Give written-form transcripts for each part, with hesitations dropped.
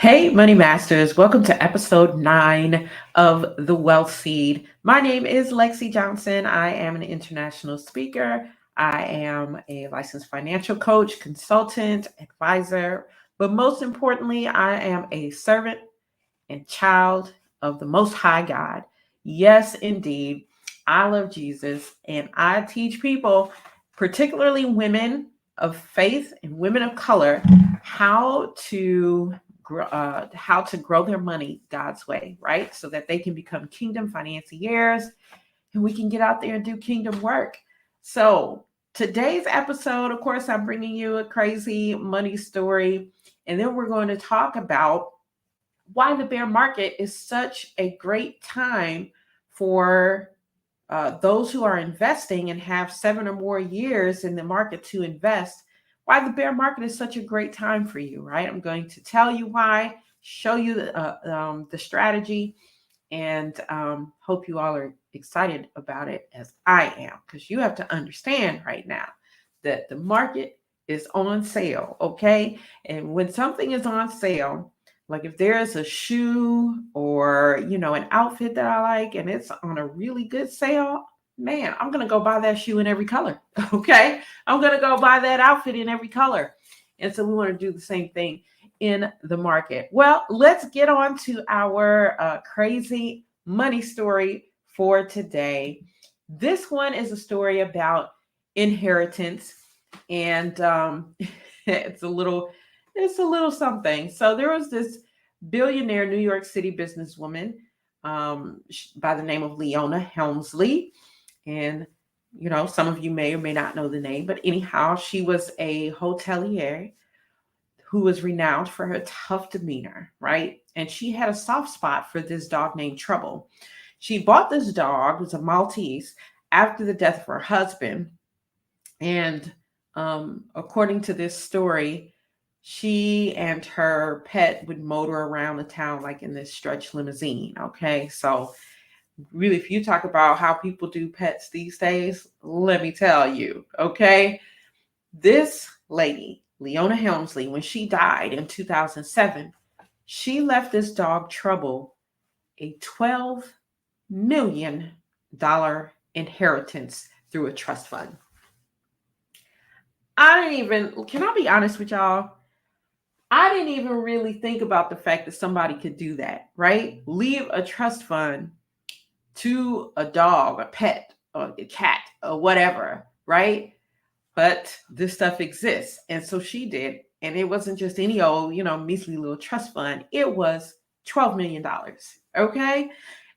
Hey, Money Masters, welcome to episode 9 of The Wealth Seed. My name is Lexi Johnson. I am an international speaker. I am a licensed financial coach, consultant, advisor, but most importantly, I am a servant and child of the Most High God. Yes, indeed, I love Jesus and I teach people, particularly women of faith and women of color, how to grow their money God's way, right? So that they can become kingdom financiers and we can get out there and do kingdom work. So, today's episode, of course, I'm bringing you a crazy money story. And then we're going to talk about why the bear market is such a great time for those who are investing and have 7 or more years in the market to invest. Why the bear market is such a great time for you, right? I'm going to tell you why, show you the strategy, and hope you all are excited about it as I am, because you have to understand right now that the market is on sale, okay? And when something is on sale, like if there's a shoe or, an outfit that I like and it's on a really good sale, man, I'm going to go buy that shoe in every color, okay? I'm going to go buy that outfit in every color. And so we want to do the same thing in the market. Well, let's get on to our crazy money story for today. This one is a story about inheritance, and it's a little something. So there was this billionaire New York City businesswoman by the name of Leona Helmsley, and some of you may or may not know the name, but anyhow, she was a hotelier who was renowned for her tough demeanor, right? And she had a soft spot for this dog named Trouble. She bought this dog, it was a Maltese, after the death of her husband. And according to this story, she and her pet would motor around the town like in this stretch limousine. Okay. So, really, if you talk about how people do pets these days, let me tell you. Okay. This lady, Leona Helmsley, when she died in 2007, she left this dog Trouble a $12 million inheritance through a trust fund. Can I be honest with y'all? I didn't even really think about the fact that somebody could do that, right? Leave a trust fund to a dog, a pet, or a cat, or whatever, right? But this stuff exists. And so she did. And it wasn't just any old, measly little trust fund. It was $12 million. Okay.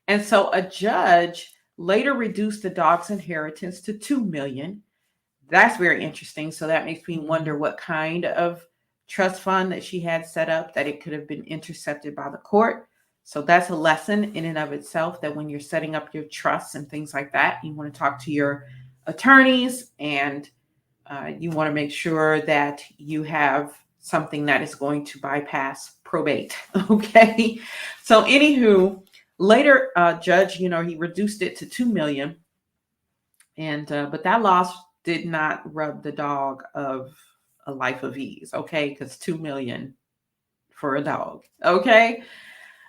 And so a judge later reduced the dog's inheritance to $2 million. That's very interesting. So that makes me wonder what kind of trust fund that she had set up, that it could have been intercepted by the court. So that's a lesson in and of itself, that when you're setting up your trusts and things like that, you want to talk to your attorneys, and you want to make sure that you have something that is going to bypass probate. Okay. So anywho, later judge, he reduced it to 2 million. And but that loss did not rob the dog of a life of ease. Okay. Because 2 million for a dog. Okay.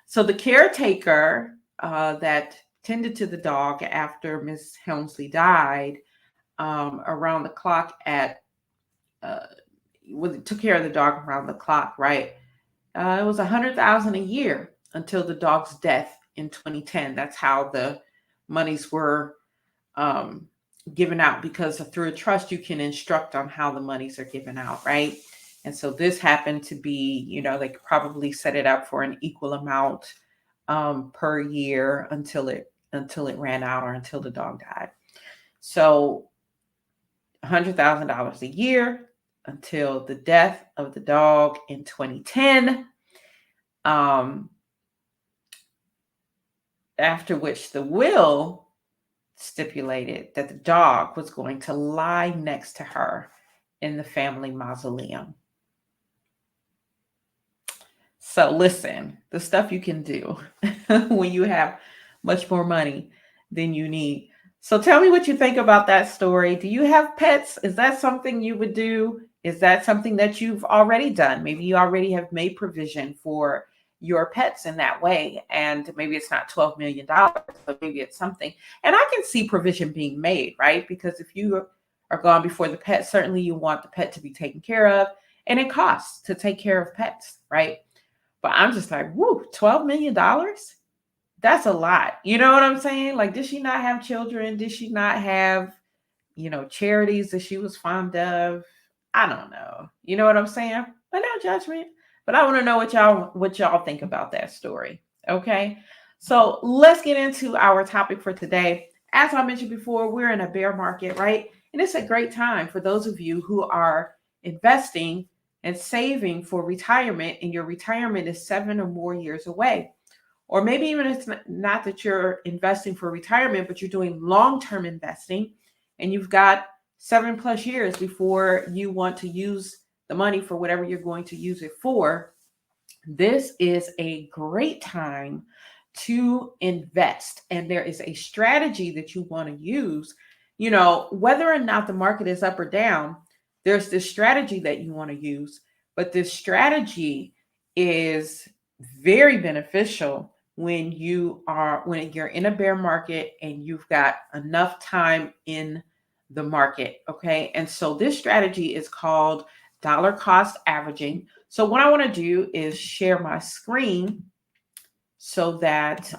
So the caretaker that tended to the dog after Miss Helmsley died, around the clock uh, took care of the dog around the clock, right? It was 100,000 a year until the dog's death in 2010. That's how the monies were um, given out, because through a trust you can instruct on how the monies are given out, right? And so this happened to be, they could probably set it up for an equal amount per year until it ran out, or until the dog died. So $100,000 a year until the death of the dog in 2010. After which the will stipulated that the dog was going to lie next to her in the family mausoleum. So listen, the stuff you can do when you have much more money than you need. So tell me what you think about that story. Do you have pets? Is that something you would do Is that something that you've already done? Maybe you already have made provision for your pets in that way. And maybe it's not $12 million, but maybe it's something. And I can see provision being made, right? Because if you are gone before the pet, certainly you want the pet to be taken care of. And it costs to take care of pets, right? But I'm just like, whoo, $12 million? That's a lot. You know what I'm saying? Like, did she not have children? Did she not have, charities that she was fond of? I don't know. You know what I'm saying? But no judgment. But I want to know what y'all think about that story. Okay. So let's get into our topic for today. As I mentioned before, we're in a bear market, right? And it's a great time for those of you who are investing and saving for retirement, and your retirement is 7 or more years away. Or maybe even it's not that you're investing for retirement, but you're doing long-term investing and you've got 7+ years before you want to use the money for whatever you're going to use it for. This is a great time to invest. And there is a strategy that you want to use. Whether or not the market is up or down, there's this strategy that you want to use. But this strategy is very beneficial when you're in a bear market and you've got enough time in the market. Okay. And so this strategy is called dollar cost averaging. So what I want to do is share my screen so that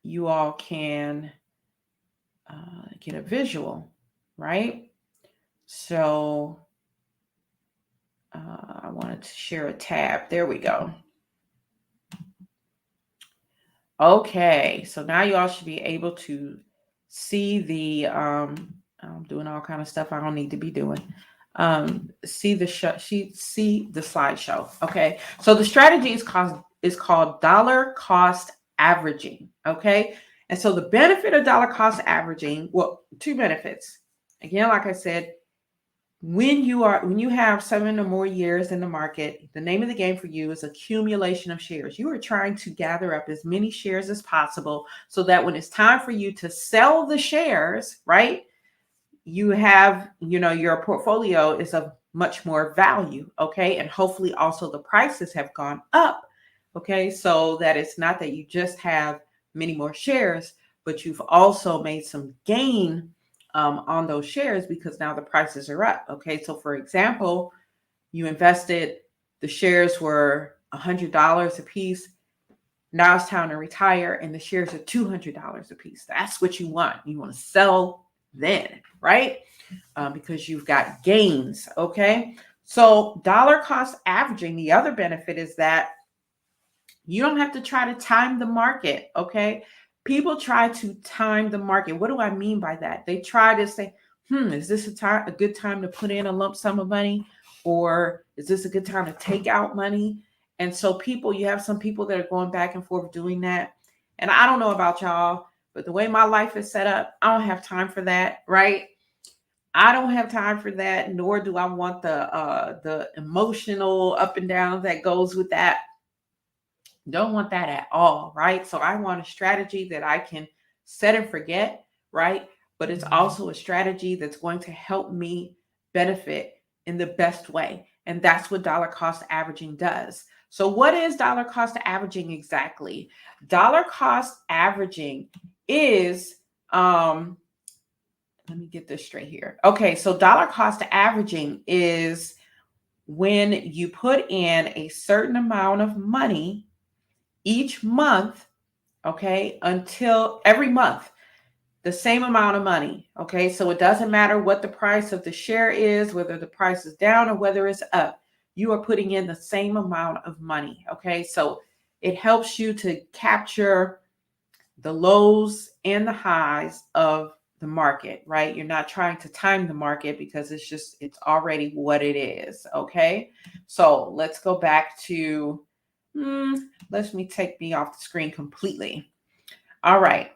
you all can get a visual, right? So I wanted to share a tab. There we go. Okay, so now you all should be able to see the I'm doing all kind of stuff I don't need to be doing. See the slideshow. Okay, so the strategy is called dollar cost averaging. Okay, and so the benefit of dollar cost averaging, well, two benefits. Again, like I said, when you have 7 or more years in the market, the name of the game for you is accumulation of shares. You are trying to gather up as many shares as possible so that when it's time for you to sell the shares, right, you have, your portfolio is of much more value. Okay. And hopefully also the prices have gone up. Okay. So that it's not that you just have many more shares, but you've also made some gain on those shares because now the prices are up. Okay. So for example, you invested, the shares were $100 a piece. Now it's time to retire and the shares are $200 a piece. That's what you want. You want to sell then, right? Because you've got gains. Okay. So dollar cost averaging, the other benefit is that you don't have to try to time the market. Okay. People try to time the market. What do I mean by that? They try to say, is this a good time to put in a lump sum of money? Or is this a good time to take out money? And so you have some people that are going back and forth doing that. And I don't know about y'all, but the way my life is set up, I don't have time for that, right? I don't have time for that, nor do I want the emotional up and down that goes with that. Don't want that at all, right? So I want a strategy that I can set and forget, right? But it's also a strategy that's going to help me benefit in the best way. And that's what dollar cost averaging does. So what is dollar cost averaging exactly? Dollar cost averaging is, let me get this straight here. Okay, so dollar cost averaging is when you put in a certain amount of money each month, okay, until every month, the same amount of money, okay? So it doesn't matter what the price of the share is, whether the price is down or whether it's up, you are putting in the same amount of money, okay? So it helps you to capture the lows and the highs of the market, right? You're not trying to time the market because it's already what it is, okay? So let's go back to, let me take me off the screen completely. All right.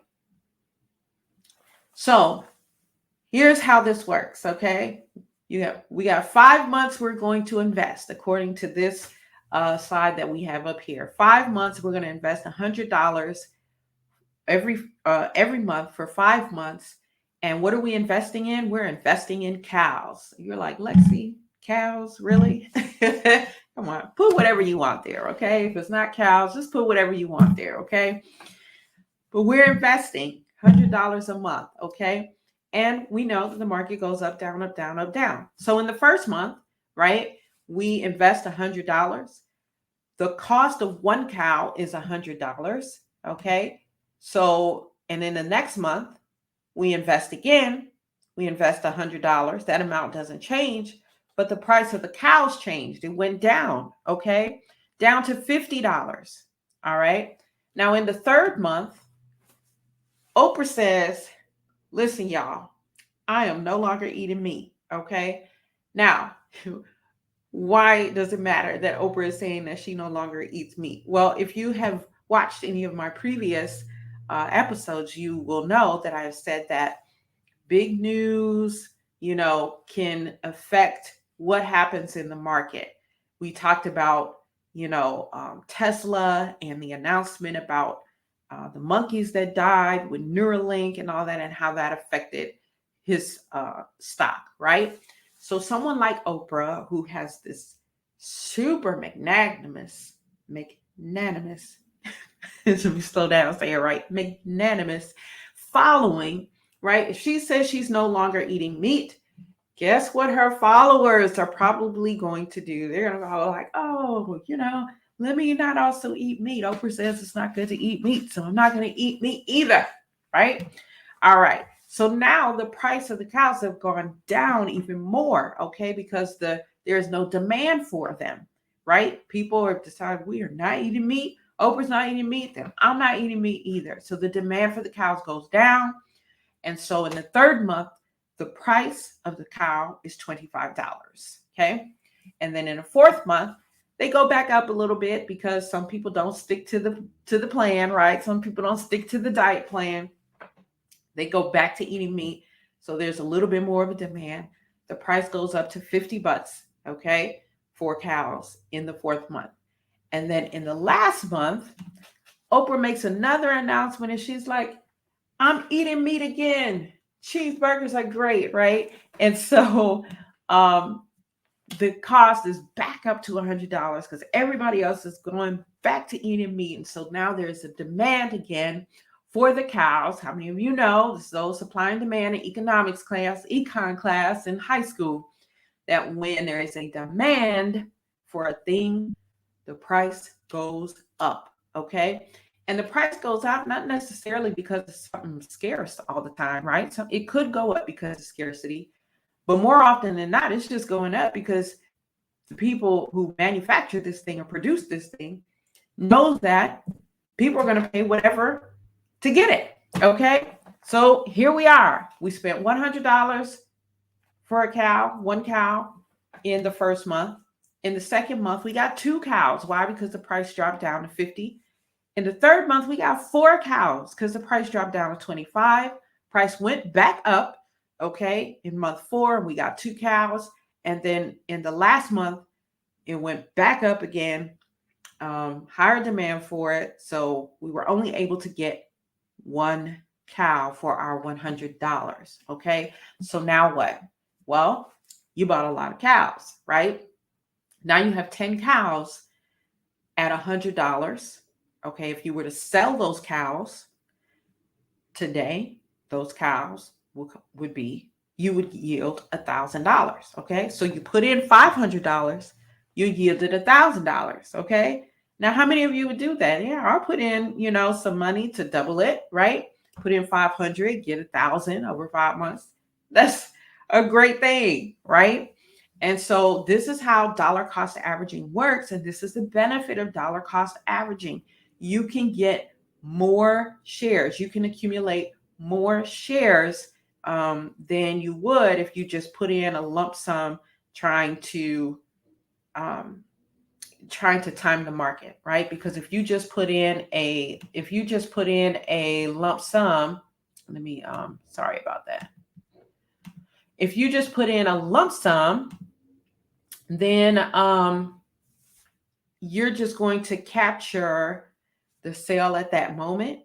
So here's how this works, okay? We got 5 months we're going to invest according to this slide that we have up here. 5 months we're going to invest $100 every month for 5 months, And what are we investing in? We're investing in cows. You're like, Lexi, cows, really? Come on, put whatever you want there, okay? If it's not cows, just put whatever you want there, okay? But we're investing $100 a month, okay? And we know that the market goes up, down, up, down, up, down. So in the first month, right, we invest $100. The cost of one cow is $100, okay? So, and in the next month, we invest again. We invest $100. That amount doesn't change, but the price of the cows changed. It went down, okay? Down to $50. All right. Now, in the third month, Oprah says, listen, y'all, I am no longer eating meat, okay? Now, why does it matter that Oprah is saying that she no longer eats meat? Well, if you have watched any of my previous episodes, you will know that I have said that big news, can affect what happens in the market. We talked about, Tesla and the announcement about the monkeys that died with Neuralink and all that, and how that affected his stock, right? So someone like Oprah, who has this super magnanimous, should we slow down, say it right, magnanimous following, right? If she says she's no longer eating meat, guess what her followers are probably going to do? They're going to go like, oh, let me not also eat meat. Oprah says it's not good to eat meat, so I'm not going to eat meat either, right? All right. So now the price of the cows have gone down even more, okay, because there's no demand for them, right? People have decided we are not eating meat. Oprah's not eating meat, then I'm not eating meat either. So the demand for the cows goes down. And so in the third month, the price of the cow is $25, okay? And then in the fourth month, they go back up a little bit because some people don't stick to the plan, right? Some people don't stick to the diet plan. They go back to eating meat. So there's a little bit more of a demand. The price goes up to $50, okay, for cows in the fourth month. And then in the last month, Oprah makes another announcement and she's like, I'm eating meat again. Cheeseburgers are great, right? And so the cost is back up to $100 because everybody else is going back to eating meat. And so now there's a demand again for the cows. How many of you know, this is those supply and demand in economics class, econ class in high school, that when there is a demand for a thing, the price goes up, okay? And the price goes up not necessarily because it's something scarce all the time, right? So it could go up because of scarcity, but more often than not, it's just going up because the people who manufacture this thing or produce this thing knows that people are going to pay whatever to get it, okay? So here we are. We spent $100 for a cow, one cow in the first month. In the second month, we got two cows. Why? Because the price dropped down to 50. In the third month, we got four cows because the price dropped down to 25. Price went back up, okay? In month 4, we got two cows. And then in the last month, it went back up again, higher demand for it. So we were only able to get one cow for our $100, okay? So now what? Well, you bought a lot of cows, right? Now you have 10 cows at $100. Okay, if you were to sell those cows today, those cows would be, you would yield $1,000. Okay, so you put in $500, you yielded $1,000. Okay, now how many of you would do that? Yeah, I'll put in, some money to double it, right? Put in 500, get 1,000 over 5 months. That's a great thing, right? And so this is how dollar cost averaging works. And this is the benefit of dollar cost averaging. You can get more shares. You can accumulate more shares than you would if you just put in a lump sum trying to time the market, right? Because if you just put in a lump sum, sorry about that. If you just put in a lump sum, then you're just going to capture the sale at that moment,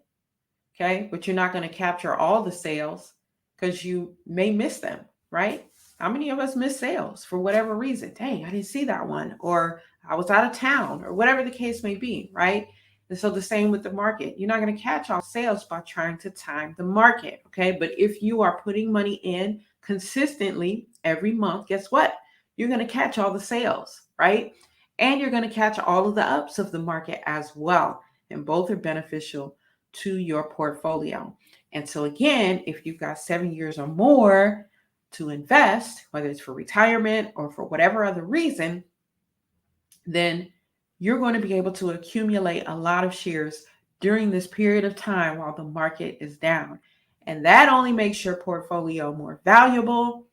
okay? But you're not going to capture all the sales. because you may miss them, right? How many of us miss sales for whatever reason? Dang, I didn't see that one, or I was out of town, or whatever the case may be, right? And so the same with the market. You're not going to catch all sales by trying to time the market, okay? But if you are putting money in consistently every month, guess what? You're going to catch all the sales, right? And you're going to catch all of the ups of the market as well. And both are beneficial to your portfolio. And so, again, if you've got 7 years or more to invest, whether it's for retirement or for whatever other reason, then you're going to be able to accumulate a lot of shares during this period of time while the market is down. And that only makes your portfolio more valuable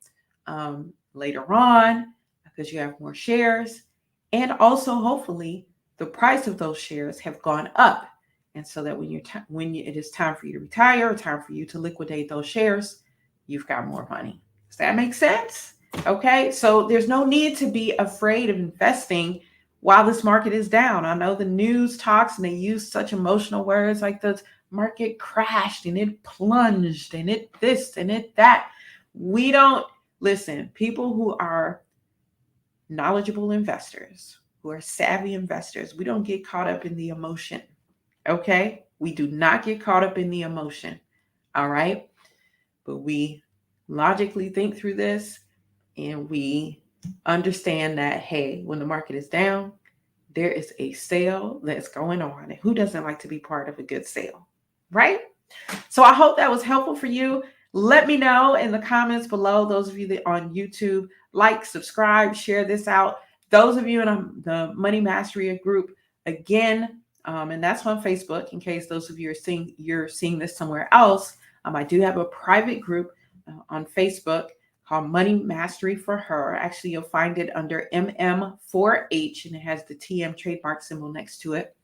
later on because you have more shares. And also, hopefully, the price of those shares have gone up. And so that when it is time for you to retire or time for you to liquidate those shares, you've got more money. Does that make sense? Okay, so there's no need to be afraid of investing while this market is down. I know the news talks and they use such emotional words like the market crashed and it plunged and it this and it that. We don't listen. People who are knowledgeable investors, who are savvy investors, we don't get caught up in the emotion. Okay, we do not get caught up in the emotion. All right, but we logically think through this and we understand that, hey, when the market is down, there is a sale that's going on. And who doesn't like to be part of a good sale, right? So I hope that was helpful for you. Let me know in the comments below. Those of you that on YouTube, like, subscribe, share this out. Those of you in the Money Mastery group, again, and that's on Facebook. In case those of you you're seeing this somewhere else, I do have a private group on Facebook called Money Mastery for Her. Actually, you'll find it under MM4H, and it has the TM trademark symbol next to it.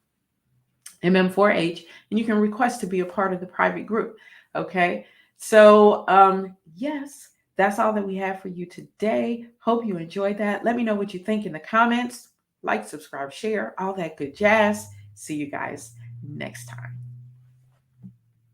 MM4H, and you can request to be a part of the private group. Okay, so yes, that's all that we have for you today. Hope you enjoyed that. Let me know what you think in the comments. Like, subscribe, share, all that good jazz. See you guys next time.